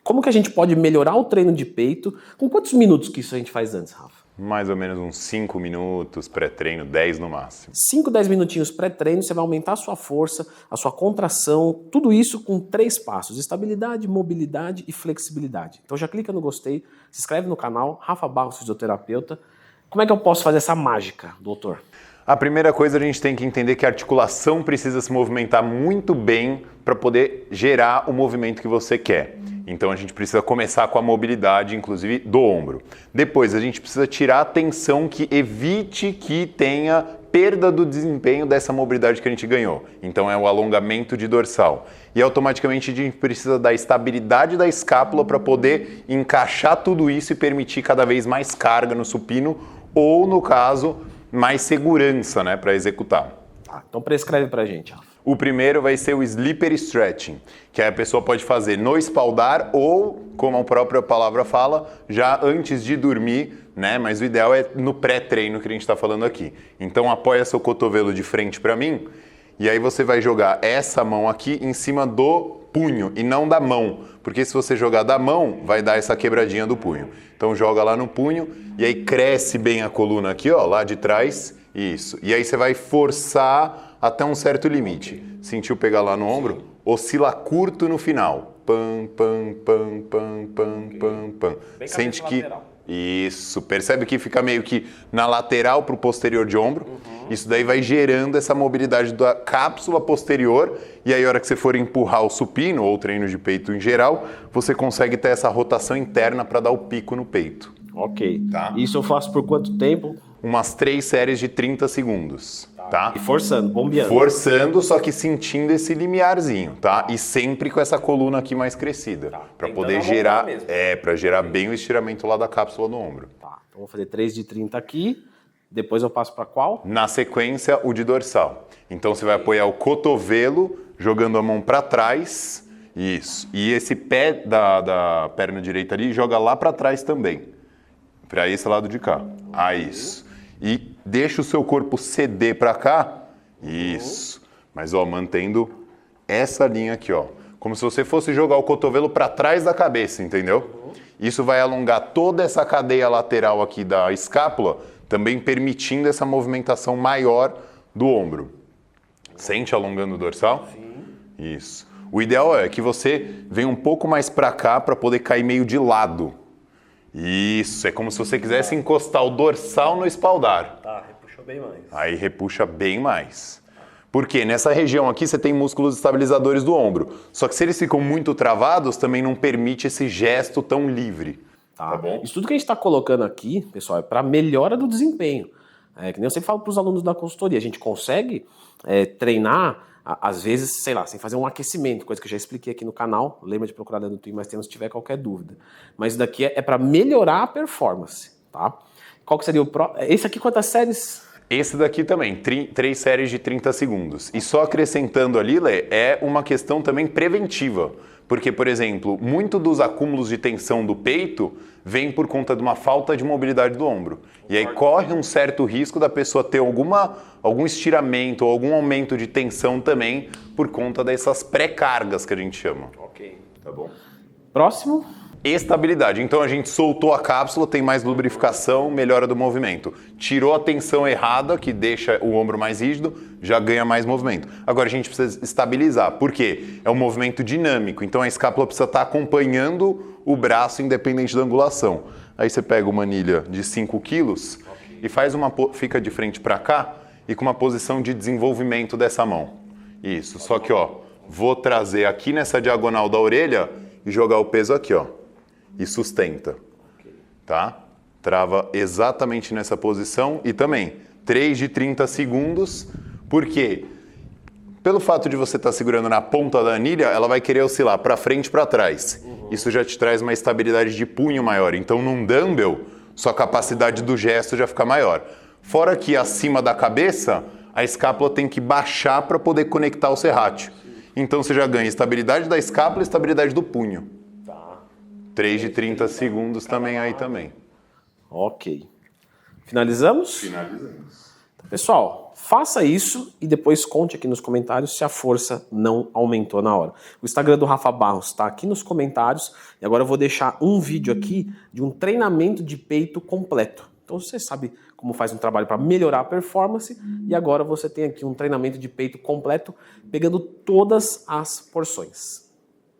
Como que a gente pode melhorar o treino de peito? Com quantos minutos que isso a gente faz antes, Rafa? Mais ou menos uns 5 minutos pré-treino, 10 no máximo. 5, 10 minutinhos pré-treino, você vai aumentar a sua força, a sua contração, tudo isso com 3 passos: estabilidade, mobilidade e flexibilidade. Então já clica no gostei, se inscreve no canal, Rafa Barros, fisioterapeuta. Como é que eu posso fazer essa mágica, doutor? A primeira coisa, a gente tem que entender que a articulação precisa se movimentar muito bem para poder gerar o movimento que você quer. Então a gente precisa começar com a mobilidade, inclusive do ombro. Depois a gente precisa tirar a tensão que evite que tenha perda do desempenho dessa mobilidade que a gente ganhou. Então é o alongamento de dorsal. E automaticamente a gente precisa da estabilidade da escápula para poder encaixar tudo isso e permitir cada vez mais carga no supino ou, no caso, mais segurança, né, para executar. Então prescreve pra gente, Rafa. O primeiro vai ser o sleeper stretching, que a pessoa pode fazer no espaldar ou, como a própria palavra fala, já antes de dormir, né? Mas o ideal é no pré-treino que a gente está falando aqui. Então apoia seu cotovelo de frente para mim e aí você vai jogar essa mão aqui em cima do punho e não da mão, porque se você jogar da mão, vai dar essa quebradinha do punho. Então joga lá no punho e aí cresce bem a coluna aqui, ó, lá de trás, isso. E aí você vai forçar até um certo limite. Sentiu pegar lá no ombro? Oscila curto no final. Pam, pam, pam, pam, pam, pam, pam. Sente que... Lateral. Isso. Percebe que fica meio que na lateral para o posterior de ombro. Isso daí vai gerando essa mobilidade da cápsula posterior. E aí, a hora que você for empurrar o supino, ou treino de peito em geral, você consegue ter essa rotação interna para dar o pico no peito. Ok. Tá. Isso eu faço por quanto tempo? Umas 3 séries de 30 segundos. Tá? E forçando, bombeando. Forçando, só que sentindo esse limiarzinho, tá? E sempre com essa coluna aqui mais crescida. Tá. Para poder gerar, para gerar bem o estiramento lá da cápsula no ombro. Tá. Então vou fazer 3 de 30 aqui. Depois eu passo para qual? Na sequência, o de dorsal. Então você vai apoiar o cotovelo, jogando a mão para trás. Isso. E esse pé da perna direita ali, joga lá para trás também. Para esse lado de cá. Isso. E deixa o seu corpo ceder para cá. Isso. Mas, ó, mantendo essa linha aqui, ó. Como se você fosse jogar o cotovelo para trás da cabeça, entendeu? Isso vai alongar toda essa cadeia lateral aqui da escápula, também permitindo essa movimentação maior do ombro. Sente alongando o dorsal? Sim. Isso. O ideal é que você venha um pouco mais para cá para poder cair meio de lado. Isso, é como se você quisesse encostar o dorsal no espaldar. Tá, repuxa bem mais. Aí repuxa bem mais. Porque nessa região aqui você tem músculos estabilizadores do ombro. Só que se eles ficam muito travados, também não permite esse gesto tão livre. Tá bom? Isso tudo que a gente está colocando aqui, pessoal, é para melhora do desempenho. Que nem eu sempre falo para os alunos da consultoria, a gente consegue treinar, às vezes, sei lá, sem fazer um aquecimento, coisa que eu já expliquei aqui no canal. Lembra de procurar dentro do Twin Mais Treinos se tiver qualquer dúvida. Mas isso daqui é para melhorar a performance, tá? Qual que seria o próximo? Esse aqui quantas séries? Esse daqui também, 3 séries de 30 segundos. E só acrescentando ali, Lê, é uma questão também preventiva. Porque, por exemplo, muito dos acúmulos de tensão do peito vem por conta de uma falta de mobilidade do ombro. E aí corre um certo risco da pessoa ter algum estiramento ou algum aumento de tensão também por conta dessas pré-cargas que a gente chama. Ok, tá bom. Próximo. Estabilidade. Então a gente soltou a cápsula, tem mais lubrificação, melhora do movimento. Tirou a tensão errada, que deixa o ombro mais rígido, já ganha mais movimento. Agora a gente precisa estabilizar. Por quê? É um movimento dinâmico, então a escápula precisa estar acompanhando o braço independente da angulação. Aí você pega uma anilha de 5 quilos e fica de frente para cá e com uma posição de desenvolvimento dessa mão. Isso, só que ó, vou trazer aqui nessa diagonal da orelha e jogar o peso aqui, ó. E sustenta, tá? Trava exatamente nessa posição e também 3 de 30 segundos, porque pelo fato de você estar segurando na ponta da anilha, ela vai querer oscilar para frente e para trás. Isso já te traz uma estabilidade de punho maior. Então, num dumbbell, sua capacidade do gesto já fica maior. Fora que acima da cabeça, a escápula tem que baixar para poder conectar o serrátil. Então, você já ganha estabilidade da escápula e estabilidade do punho. 3 de 30 segundos também aí também. Ok. Finalizamos? Finalizamos. Pessoal, faça isso e depois conte aqui nos comentários se a força não aumentou na hora. O Instagram do Rafa Barros está aqui nos comentários e agora eu vou deixar um vídeo aqui de um treinamento de peito completo. Então você sabe como faz um trabalho para melhorar a performance e agora você tem aqui um treinamento de peito completo pegando todas as porções.